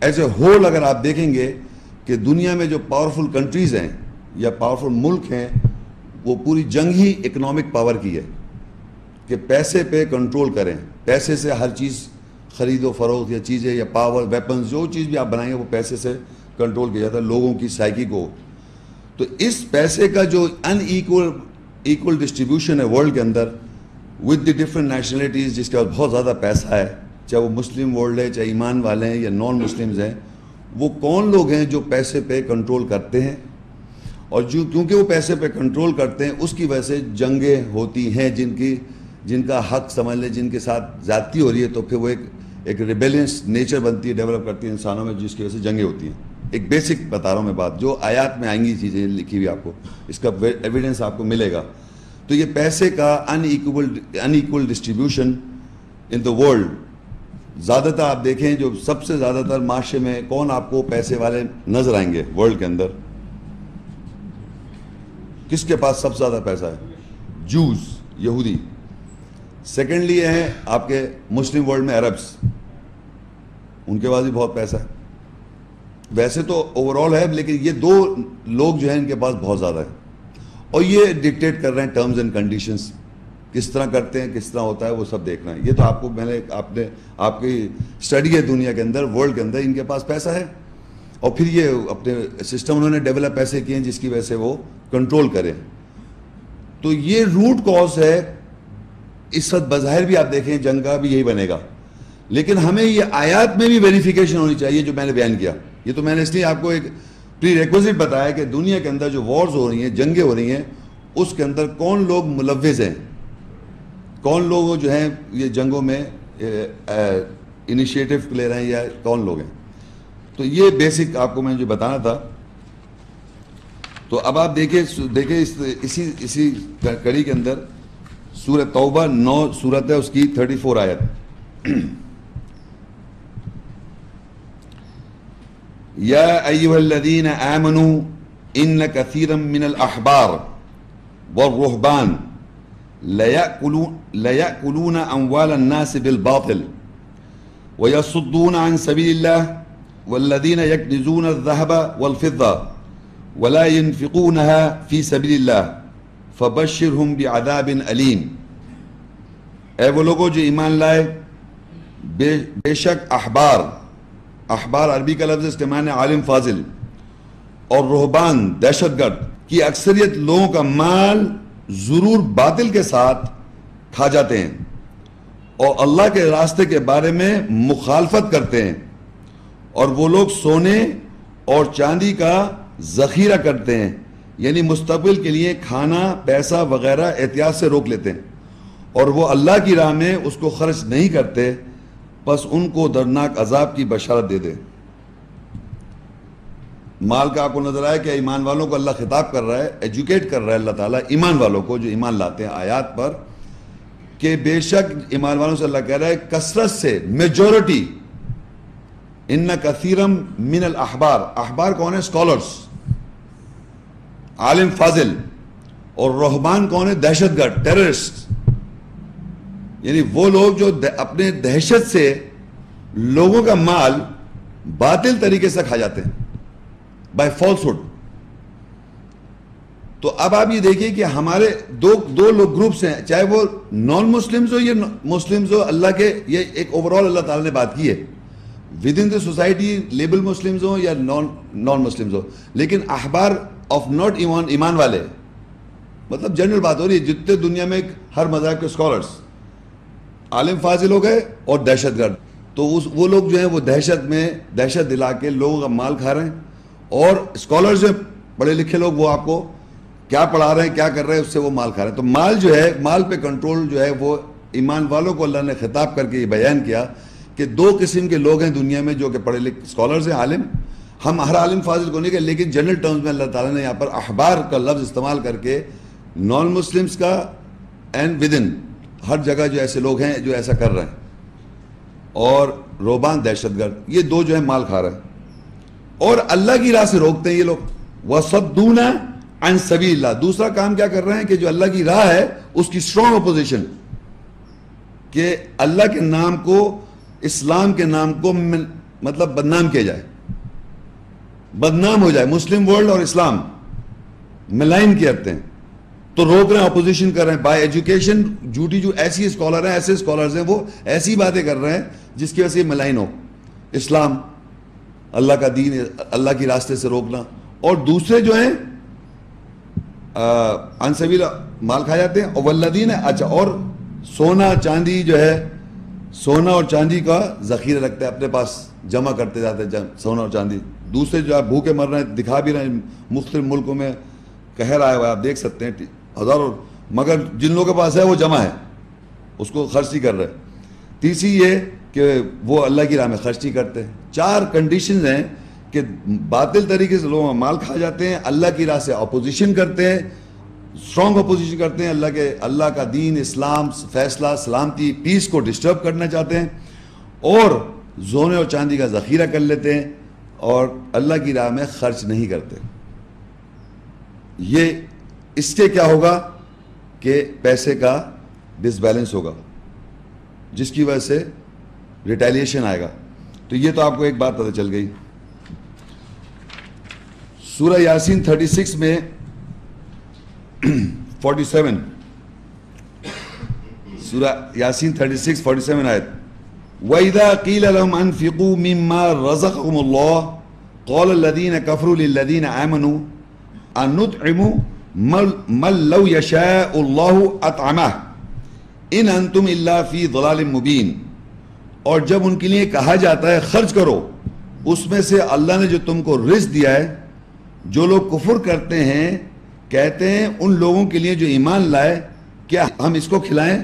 As a whole اگر آپ دیکھیں گے کہ دنیا میں جو پاورفل کنٹریز ہیں یا پاورفل ملک ہیں وہ پوری جنگ ہی اکنامک پاور کی ہے کہ پیسے پہ کنٹرول کریں, پیسے سے ہر چیز خرید و فروخت یا چیزیں یا پاور ویپنز جو چیز بھی آپ بنائیں گے وہ پیسے سے کنٹرول کیا جاتا ہے لوگوں کی سائیکی کو. تو اس پیسے کا جو ان ایکول ڈسٹریبیوشن ہے ورلڈ کے اندر ود دی ڈفرنٹ نیشنلٹیز جس کے پاس بہت زیادہ پیسہ ہے, چاہے وہ مسلم ورلڈ ہے, چاہے ایمان والے ہیں یا نان مسلمز ہیں, وہ کون لوگ ہیں جو پیسے پہ کنٹرول کرتے ہیں, اور جو کیونکہ وہ پیسے پہ کنٹرول کرتے ہیں اس کی وجہ سے جنگیں ہوتی ہیں جن کا حق سمجھ لیں, جن کے ساتھ زیادتی ہو رہی ہے, تو پھر وہ ایک ریبیلینس نیچر بنتی ہے, ڈیولپ کرتی ہے انسانوں میں, جس کی وجہ سے جنگیں ہوتی ہیں. ایک بیسک بتا رہا ہوں میں بات, جو آیات میں آئیں گی چیزیں لکھی ہوئی آپ کو, اس کا ایویڈنس آپ کو ملے گا. تو یہ پیسے کا unequal distribution in the world, زیادہ تر آپ دیکھیں جو سب سے زیادہ تر معاشرے میں کون آپ کو پیسے والے نظر آئیں گے ورلڈ کے اندر, کس کے پاس سب سے زیادہ پیسہ ہے؟ جوز, یہودی. سیکنڈلی یہ ہیں آپ کے مسلم ورلڈ میں عربس, ان کے پاس بھی بہت پیسہ ہے. ویسے تو اوور آل ہے, لیکن یہ دو لوگ جو ہیں ان کے پاس بہت زیادہ ہے, اور یہ ڈکٹیٹ کر رہے ہیں ٹرمز اینڈ کنڈیشنز, کس طرح کرتے ہیں, کس طرح ہوتا ہے, وہ سب دیکھنا ہے. یہ تو آپ کو آپ کی اسٹڈی ہے دنیا کے اندر, ورلڈ کے اندر, ان کے پاس پیسہ ہے, اور پھر یہ اپنے سسٹم انہوں نے ڈیولپ ایسے کیے ہیں جس کی وجہ سے وہ کنٹرول کریں. تو یہ روٹ کاز ہے. اس وقت بظاہر بھی آپ دیکھیں جنگ کا بھی یہی بنے گا, لیکن ہمیں یہ آیات میں بھی ویریفیکیشن ہونی چاہیے جو میں نے بیان کیا. یہ تو میں نے اس لیے آپ کو ایک پری ریکوزٹ بتایا کہ دنیا کے اندر جو وارز ہو رہی ہیں, جنگیں ہو رہی ہیں, اس کے اندر کون لوگ ملوث ہیں, کون لوگ جو ہیں یہ جنگوں میں انیشیٹو لے رہے ہیں, یا کون لوگ ہیں. تو یہ بیسک آپ کو میں جو بتانا تھا. تو اب آپ دیکھیں اسی کڑی کے اندر سورہ توبہ 9 سورت ہے, اس کی 34 آیت. یا ایھا الذین آمنوا ان کثیرا من الاحبار والرہبان لیأکلون اموال الناس بالباطل ویصدون عن سبیل اللہ والذین یکنزون الذہب والفضہ ولا ينفقونها فی سبیل اللہ فبشرہم بعذاب علیم. اے وہ لوگوں جو ایمان لائے, بے شک احبار عربی کا لفظ, اس کے معنی عالم فاضل, اور رہبان دہشت گرد کی اکثریت لوگوں کا مال ضرور باطل کے ساتھ کھا جاتے ہیں, اور اللہ کے راستے کے بارے میں مخالفت کرتے ہیں, اور وہ لوگ سونے اور چاندی کا ذخیرہ کرتے ہیں, یعنی مستقبل کے لیے کھانا پیسہ وغیرہ احتیاط سے روک لیتے ہیں, اور وہ اللہ کی راہ میں اس کو خرچ نہیں کرتے, بس ان کو دردناک عذاب کی بشارت دے دے. مال کا آپ کو نظر آیا کہ ایمان والوں کو اللہ خطاب کر رہا ہے, ایجوکیٹ کر رہا ہے اللہ تعالیٰ ایمان والوں کو جو ایمان لاتے ہیں آیات پر, کہ بے شک ایمان والوں سے اللہ کہہ رہا ہے کثرت سے, میجورٹی, ان کثیرا من الاحبار, احبار کون ہے؟ اسکالرس, عالم فاضل, اور رہبان کون ہے؟ دہشت گرد, ٹیررسٹ, یعنی وہ لوگ جو اپنے دہشت سے لوگوں کا مال باطل طریقے سے کھا جاتے ہیں بائی فالسہڈ. تو اب آپ یہ دیکھیے کہ ہمارے دو لوگ گروپس ہیں, چاہے وہ نان مسلمز ہو یا مسلمز ہو, اللہ کے یہ ایک اوور آل اللہ تعالیٰ نے بات کی ہے within the society, label Muslims ہو یا نان مسلمز ہو, لیکن احبار آف ناٹ ایمان والے, مطلب جنرل بات ہو رہی ہے, جتنے دنیا میں ہر مذہب کے اسکالرس, عالم فاضل ہو گئے اور دہشت گرد, تو وہ لوگ جو ہیں وہ دہشت دلا کے لوگوں کا مال کھا رہے ہیں, اور اسکالرز جو پڑھے لکھے لوگ وہ آپ کو کیا پڑھا رہے ہیں کیا کر رہے ہیں اس سے وہ مال کھا رہے ہیں. تو مال جو ہے, مال پہ کنٹرول جو ہے وہ ایمان والوں کو اللہ نے خطاب کر کے یہ بیان کیا کہ دو قسم کے لوگ ہیں دنیا میں جو کہ پڑھے لکھے اسکالرز ہیں, عالم. ہم ہر عالم فاضل کو نہیں کہ, لیکن جنرل ٹرمز میں اللہ تعالیٰ نے یہاں پر احبار کا لفظ استعمال کر کے نان مسلمز کا اینڈ ود ان ہر جگہ جو ایسے لوگ ہیں جو ایسا کر رہے ہیں, اور رہبان دہشت گرد, یہ دو جو ہے مال کھا رہے ہیں اور اللہ کی راہ سے روکتے ہیں یہ لوگ. وَصَدُّونَ عَن سَبِيلِ اللَّهِ, دوسرا کام کیا کر رہے ہیں کہ جو اللہ کی راہ ہے اس کی اسٹرانگ اپوزیشن, کہ اللہ کے نام کو, اسلام کے نام کو مطلب بدنام کیا جائے, بدنام ہو جائے, مسلم ورلڈ اور اسلام ملائن کرتے ہیں, تو روک رہے ہیں, اپوزیشن کر رہے ہیں بائی ایجوکیشن. جھوٹی جو ایسی اسکالر ہیں, ایسے اسکالرز ہیں, وہ ایسی باتیں کر رہے ہیں جس کی وجہ سے ملائن ہو اسلام, اللہ کا دین, اللہ کی راستے سے روکنا. اور دوسرے جو ہیں عن سبیل مال کھا جاتے ہیں. اور والذین, اچھا, اور سونا چاندی جو ہے, سونا اور چاندی کا ذخیرہ رکھتے ہیں اپنے پاس, جمع کرتے جاتے ہیں سونا اور چاندی. دوسرے جو آپ بھوکے مر رہے ہیں, دکھا بھی رہے ہیں مختلف ملکوں میں قہر آیا ہوا ہے, آپ دیکھ سکتے ہیں ہزاروں, مگر جن لوگوں کے پاس ہے وہ جمع ہے, اس کو خرچ نہیں کر رہے. تیسری یہ کہ وہ اللہ کی راہ میں خرچ نہیں کرتے. 4 کنڈیشنز ہیں کہ باطل طریقے سے لوگ مال کھا جاتے ہیں, اللہ کی راہ سے اپوزیشن کرتے ہیں, اسٹرانگ اپوزیشن کرتے ہیں, اللہ کا دین, اسلام, فیصلہ, سلامتی, پیس کو ڈسٹرب کرنا چاہتے ہیں, اور سونے اور چاندی کا ذخیرہ کر لیتے ہیں, اور اللہ کی راہ میں خرچ نہیں کرتے. یہ اس سے کیا ہوگا کہ پیسے کا ڈس بیلنس ہوگا, جس کی وجہ سے ریٹیلیشن آئے گا. تو یہ تو آپ کو ایک بات پتہ چل گئی. سورہ یاسین 36 میں 47, سورہ یاسین 36-47 آیت. وَإِذَا قِيلَ لَهُمْ أَنفِقُوا مِمَّا رَزَقَكُمُ اللَّهُ قَالَ الَّذِينَ كَفَرُوا لِلَّذِينَ آمَنُوا أَنُطْعِمُ مَن لَّوْ يَشَاءُ اللَّهُ أَطْعَمَهُ إِنْ أَنْتُمْ إِلَّا فِي ضَلَالٍ مُبِينٍ. اور جب ان کے لیے کہا جاتا ہے خرچ کرو اس میں سے اللہ نے جو تم کو رزق دیا ہے, جو لوگ کفر کرتے ہیں کہتے ہیں ان لوگوں کے لیے جو ایمان لائے کیا ہم اس کو کھلائیں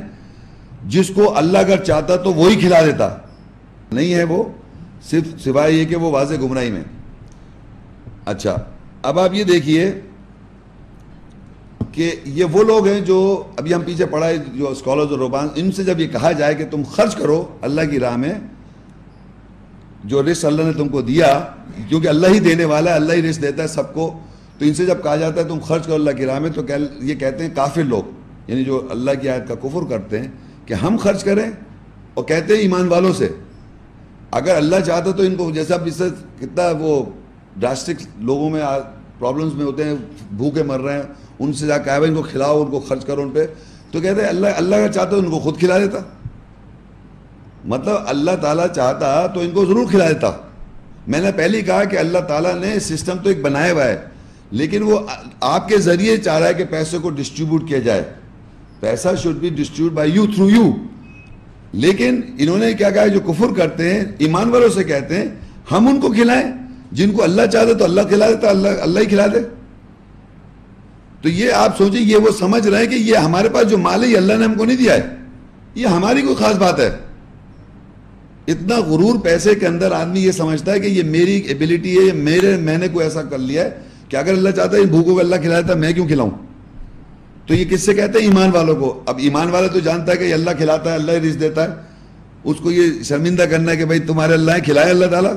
جس کو اللہ اگر چاہتا تو وہی کھلا دیتا. نہیں ہے وہ, صرف سوائے یہ کہ وہ واضح گمراہی میں. اچھا, اب آپ یہ دیکھیے کہ یہ وہ لوگ ہیں جو ابھی ہم پیچھے پڑھا ہے, جو اسکالرز اور رہبان, ان سے جب یہ کہا جائے کہ تم خرچ کرو اللہ کی راہ میں, جو رزق اللہ نے تم کو دیا, کیونکہ اللہ ہی دینے والا ہے, اللہ ہی رزق دیتا ہے سب کو, تو ان سے جب کہا جاتا ہے تم خرچ کرو اللہ کی راہ میں, تو یہ کہتے ہیں کافر لوگ, یعنی جو اللہ کی آیت کا کفر کرتے ہیں کہ ہم خرچ کریں, اور کہتے ہیں ایمان والوں سے اگر اللہ چاہتا تو ان کو, جیسا اب اس سے کتنا وہ ڈراسٹک لوگوں میں پرابلمز میں ہوتے ہیں, بھوکے مر رہے ہیں, ان سے جا کے ان کو کھلاؤ, ان کو خرچ کرو ان پہ, تو کہتے ہیں اللہ اگر چاہتا ان کو خود کھلا دیتا. مطلب اللہ تعالیٰ چاہتا تو ان کو ضرور کھلا دیتا. میں نے پہلے ہی کہا کہ اللہ تعالیٰ نے سسٹم تو ایک بنایا ہوا ہے, لیکن وہ آپ کے ذریعے چاہ رہا ہے کہ پیسے کو ڈسٹریبیوٹ کیا جائے. پیسہ should be distribute by you, through you. لیکن انہوں نے کیا کہا, جو کفر کرتے ہیں ایمان والوں سے کہتے ہیں ہم ان کو کھلائیں, جن کو اللہ چاہتا تو اللہ کھلا دیتا, اللہ ہی کھلا دے. تو یہ آپ سوچیں, یہ وہ سمجھ رہے ہیں کہ یہ ہمارے پاس جو مال ہے یہ اللہ نے ہم کو نہیں دیا ہے, یہ ہماری کوئی خاص بات ہے. اتنا غرور پیسے کے اندر آدمی یہ سمجھتا ہے کہ یہ میری ایبلٹی ہے, یہ میں نے کوئی ایسا کر لیا ہے کہ اگر اللہ چاہتا ہے ان بھوکوں کو اللہ کھلا دیتا, میں کیوں کھلاؤں. تو یہ کس سے کہتے ہیں, ایمان والوں کو. اب ایمان والا تو جانتا ہے کہ اللہ کھلاتا ہے, اللہ ہی رزق دیتا ہے, اس کو یہ شرمندہ کرنا ہے کہ بھائی تمہارے اللہ کھلائے اللہ تعالیٰ.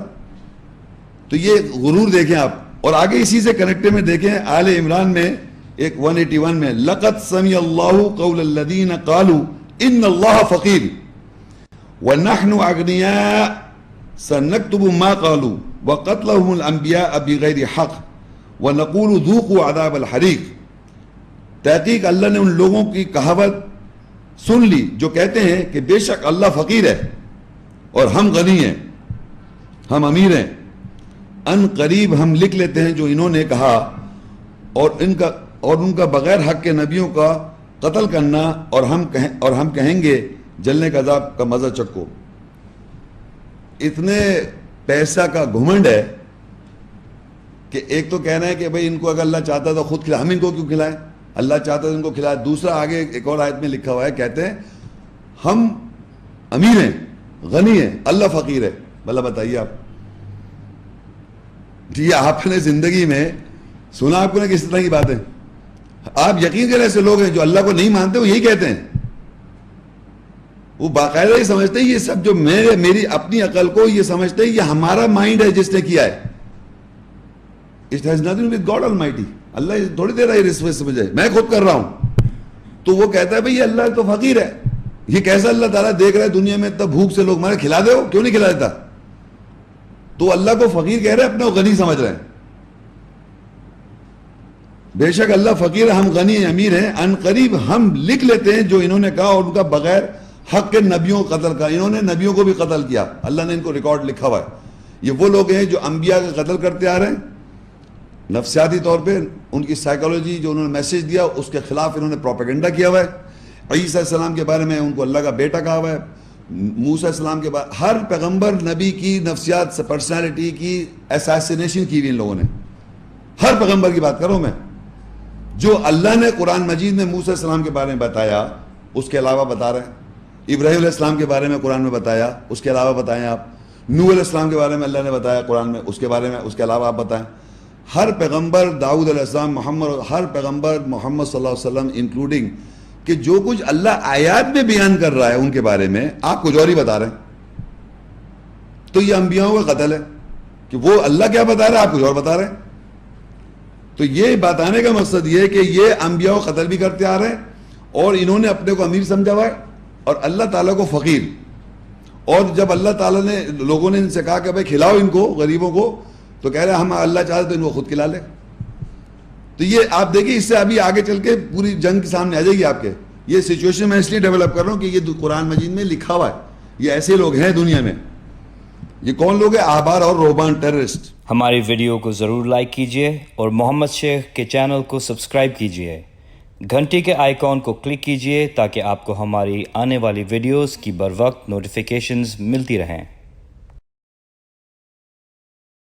تو یہ غرور دیکھیں آپ. اور آگے اسی سے کنیکٹڈ میں دیکھیں آل عمران میں ایک 181 میں, لقد سمع اللہ قول الذین قالوا ان اللہ فقیر ونحن اغنیاء سنکتب ما قالوا وقتلهم الانبیاء بغیر حق ونقول ذوقوا عذاب الحریق. تحقیق اللہ نے ان لوگوں کی کہاوت سن لی جو کہتے ہیں کہ بے شک اللہ فقیر ہے اور ہم غنی ہیں, ہم امیر ہیں, ان قریب ہم لکھ لیتے ہیں جو انہوں نے کہا, اور ان کا بغیر حق کے نبیوں کا قتل کرنا, اور ہم کہیں گے جلنے کا عذاب کا مزہ چکو. اتنے پیسہ کا گھمنڈ ہے کہ ایک تو کہنا ہے کہ بھئی ان کو اگر اللہ چاہتا تو خود کھلا, ہم ان کو کیوں کھلائیں, اللہ چاہتا تو ان کو کھلائے. دوسرا آگے ایک اور آیت میں لکھا ہوا ہے, کہتے ہیں ہم امیر ہیں, غنی ہیں, اللہ فقیر ہے. بھلا بتائیے آپ, جی آپ نے زندگی میں سنا آپ کو نا کس طرح کی باتیں. آپ یقین کریں ایسے لوگ ہیں جو اللہ کو نہیں مانتے, وہ یہی کہتے ہیں. وہ باقاعدہ یہ سمجھتے ہیں یہ سب جو میری اپنی عقل کو یہ سمجھتے ہیں یہ ہمارا مائنڈ ہے جس نے کیا ہے. It has nothing with God Almighty. اللہ تھوڑی دیر ہے رسوے سمجھے, میں خود کر رہا ہوں. تو وہ کہتا ہے بھئی اللہ تو فقیر ہے. یہ کیسا اللہ تعالیٰ دیکھ رہا ہے دنیا میں اتنا بھوک سے لوگ مارے, کھلا دے, کیوں نہیں کھلا دیتا. تو اللہ کو فقیر کہہ رہے ہیں، اپنے کو غنی سمجھ رہے ہیں. بے شک اللہ فقیر، ہم غنی امیر ہیں. ان قریب ہم لکھ لیتے ہیں جو انہوں نے کہا، اور ان کا بغیر حق کے نبیوں کو قتل کا. انہوں نے نبیوں کو بھی قتل کیا، اللہ نے ان کو ریکارڈ لکھا ہوا ہے. یہ وہ لوگ ہیں جو انبیاء کا قتل کرتے آ رہے ہیں نفسیاتی طور پہ. ان کی سائیکالوجی جو انہوں نے میسج دیا اس کے خلاف انہوں نے پروپیگنڈا کیا ہوا ہے. عیسیٰ السلام کے بارے میں ان کو اللہ کا بیٹا کہا ہوا ہے. موسیٰ السلام کے بارے ہر پیغمبر نبی کی نفسیات سے پرسنالٹی کی اساسینیشن کی ہوئی ان لوگوں نے. ہر پیغمبر کی بات کروں میں. جو اللہ نے قرآن مجید میں موسیٰ السلام کے بارے میں بتایا اس کے علاوہ بتا رہے ہیں. ابراہیم علیہ السلام کے بارے میں قرآن میں بتایا اس کے علاوہ بتائیں آپ. نوح علیہ السلام کے بارے میں اللہ نے بتایا قرآن میں، اس کے بارے میں اس کے علاوہ آپ بتائیں. ہر پیغمبر داؤد علیہ السلام، ہر پیغمبر محمد صلی اللہ علیہ وسلم انکلوڈنگ کہ جو کچھ اللہ آیات میں بیان کر رہا ہے ان کے بارے میں آپ کچھ اور ہی بتا رہے ہیں. تو یہ انبیاءوں کا قتل ہے کہ وہ اللہ کیا بتا رہا ہے آپ کچھ اور بتا رہے ہیں. تو یہ بتانے کا مقصد یہ ہے کہ یہ انبیاء کو قتل بھی کرتے آ رہے ہیں اور انہوں نے اپنے کو امیر سمجھا ہوا ہے اور اللہ تعالیٰ کو فقیر. اور جب اللہ تعالیٰ نے لوگوں نے ان سے کہا کہ بھائی کھلاؤ ان کو غریبوں کو، تو کہہ رہے ہم اللہ چاہتے تو ان کو خود کھلا لے. تو یہ آپ دیکھیں، اس سے ابھی آگے چل کے پوری جنگ کے سامنے آ جائے گی آپ کے. یہ سچویشن میں اس لیے ڈیولپ کر رہا ہوں کہ یہ قرآن مجید میں لکھا ہوا ہے. یہ ایسے لوگ ہیں دنیا میں. یہ کون لوگ ہیں؟ احبار اور رہبان ٹیررسٹ. ہماری ویڈیو کو ضرور لائک کیجیے اور محمد شیخ کے چینل کو سبسکرائب کیجیے. گھنٹی کے آئیکن کو کلک کیجیے تاکہ آپ کو ہماری آنے والی ویڈیوز کی بر وقت نوٹیفیکیشنز ملتی رہیں.